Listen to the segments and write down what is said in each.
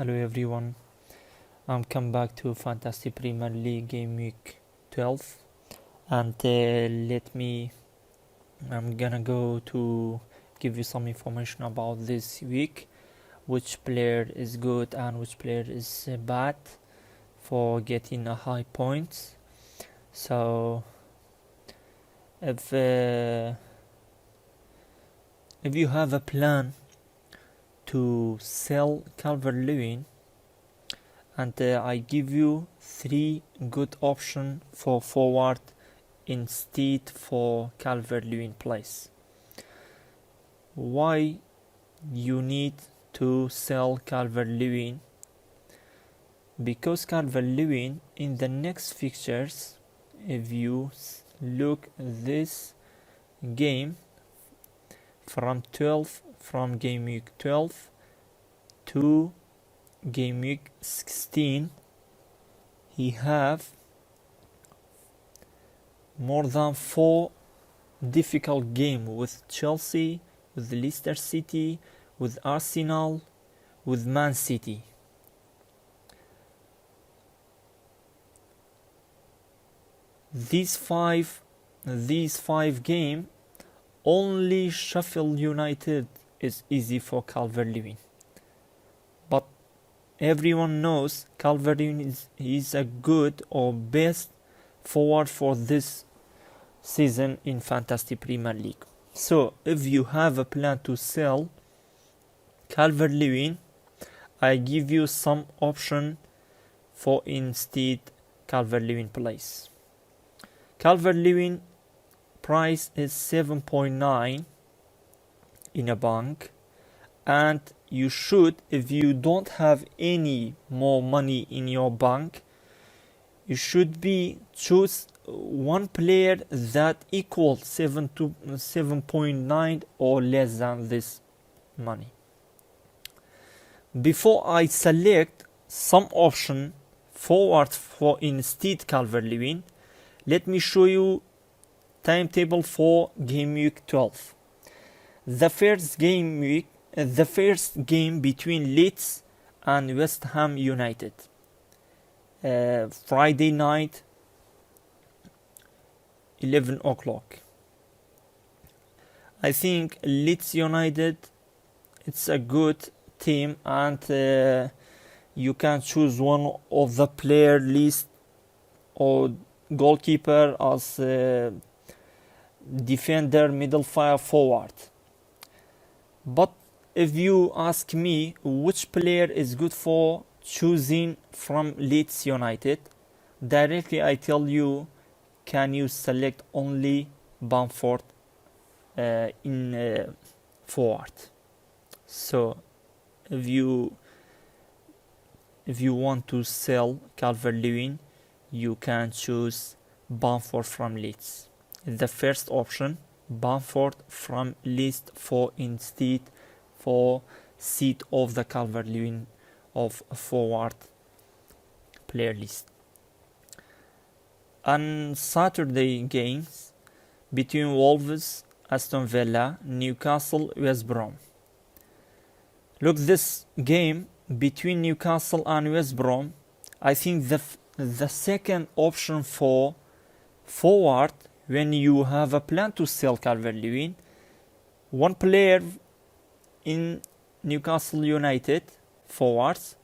Hello everyone, I'm come back to Fantasy Premier League Game Week 12 and I'm gonna go to give you some information about this week, which player is good and which player is bad for getting a high points. So if you have a plan to sell Calvert-Lewin, and I give you 3 good options for forward instead for Calvert-Lewin place. Why you need to sell Calvert-Lewin? Because Calvert-Lewin in the next fixtures, if you look this game from game week 12 to game week 16, he have more than 4 difficult games with Chelsea, with Leicester City, with Arsenal, with Man City. These five games, only Sheffield United is easy for Calvert-Lewin. But everyone knows Calvert-Lewin is a good or best forward for this season in Fantasy Premier League. So if you have a plan to sell Calvert-Lewin, I give you some option for instead Calvert-Lewin place. Calvert-Lewin price is 7.9 in a bank, and you should, if you don't have any more money in your bank, you should choose one player that equals 7.9 or less than this money. Before I select some option forward for instead Calvert-Lewin, let me show you timetable for game week 12. The first game between Leeds and West Ham United, Friday night, 11 o'clock. I think Leeds United, it's a good team, and you can choose one of the player list or goalkeeper as defender, middle fire, forward. But if you ask me which player is good for choosing from Leeds United, directly I tell you, can you select only Bamford in forward. So if you want to sell Calvert-Lewin, you can choose Bamford from Leeds. The first option, Bamford from Leeds for instead for seat of the Calvert-Lewin of forward player list. On Saturday games between Wolves, Aston Villa, Newcastle, West Brom. Look, this game between Newcastle and West Brom, I think the second option for forward when you have a plan to sell Calvert-Lewin, one player in Newcastle United forwards,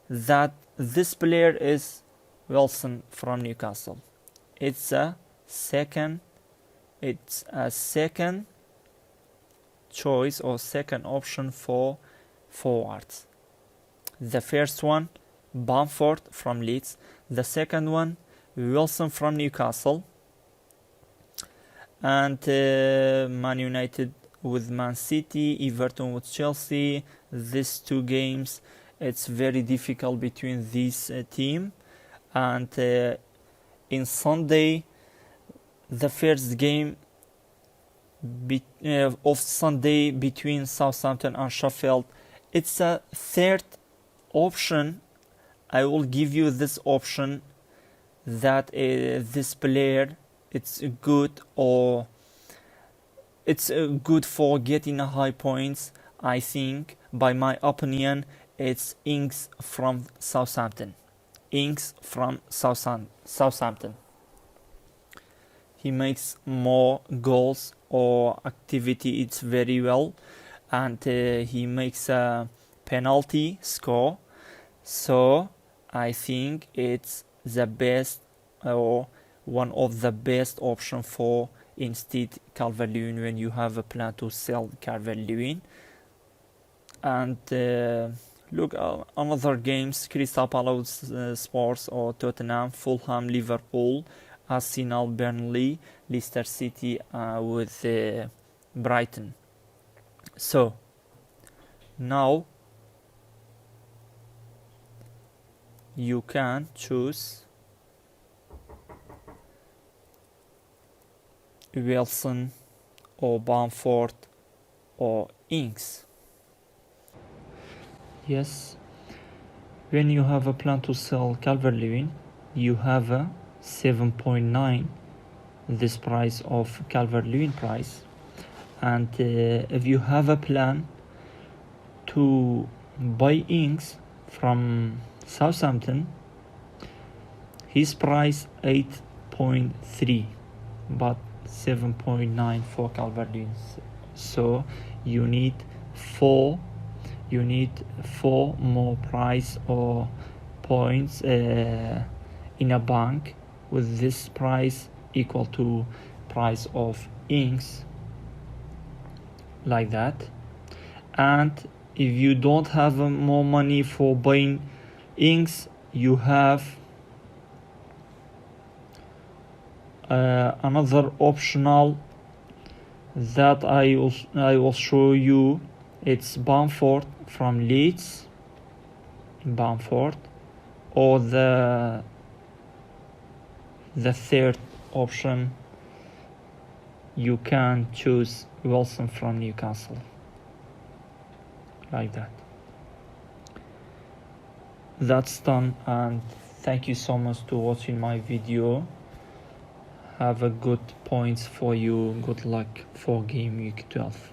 that this player is Wilson from Newcastle. It's a second choice or second option for forwards. The first one, Bamford from Leeds. The second one, Wilson from Newcastle. And Man United with Man City, Everton with Chelsea. These 2 games, it's very difficult between these teams. And in Sunday, the first game of Sunday between Southampton and Sheffield, it's a third option. I will give you this option that this player, it's good or it's good for getting high points. I think, by my opinion, it's Ings from Southampton. Ings from Southampton. He makes more goals or activity, it's very well, and he makes a penalty score. So I think it's the best or one of the best option for instead Calvert-Lewin when you have a plan to sell Calvert-Lewin. And look, another games: Crystal Palace, Spurs or Tottenham, Fulham, Liverpool, Arsenal, Burnley, Leicester City with Brighton. So now you can choose Wilson or Bamford or Ings. Yes, when you have a plan to sell Calvert-Lewin, you have a 7.9 this price of Calvert-Lewin price, and if you have a plan to buy Ings from Southampton, his price 8.3 but 7.9 for Calvert-Lewin. So you need four more price or points in a bank with this price equal to price of Ings, like that. And if you don't have more money for buying Ings, you have another optional that I will show you. It's Bamford from Leeds, Bamford, or the third option, you can choose Wilson from Newcastle, like that. That's done, and thank you so much to watching my video. Have a good points for you. Good luck for game week 12.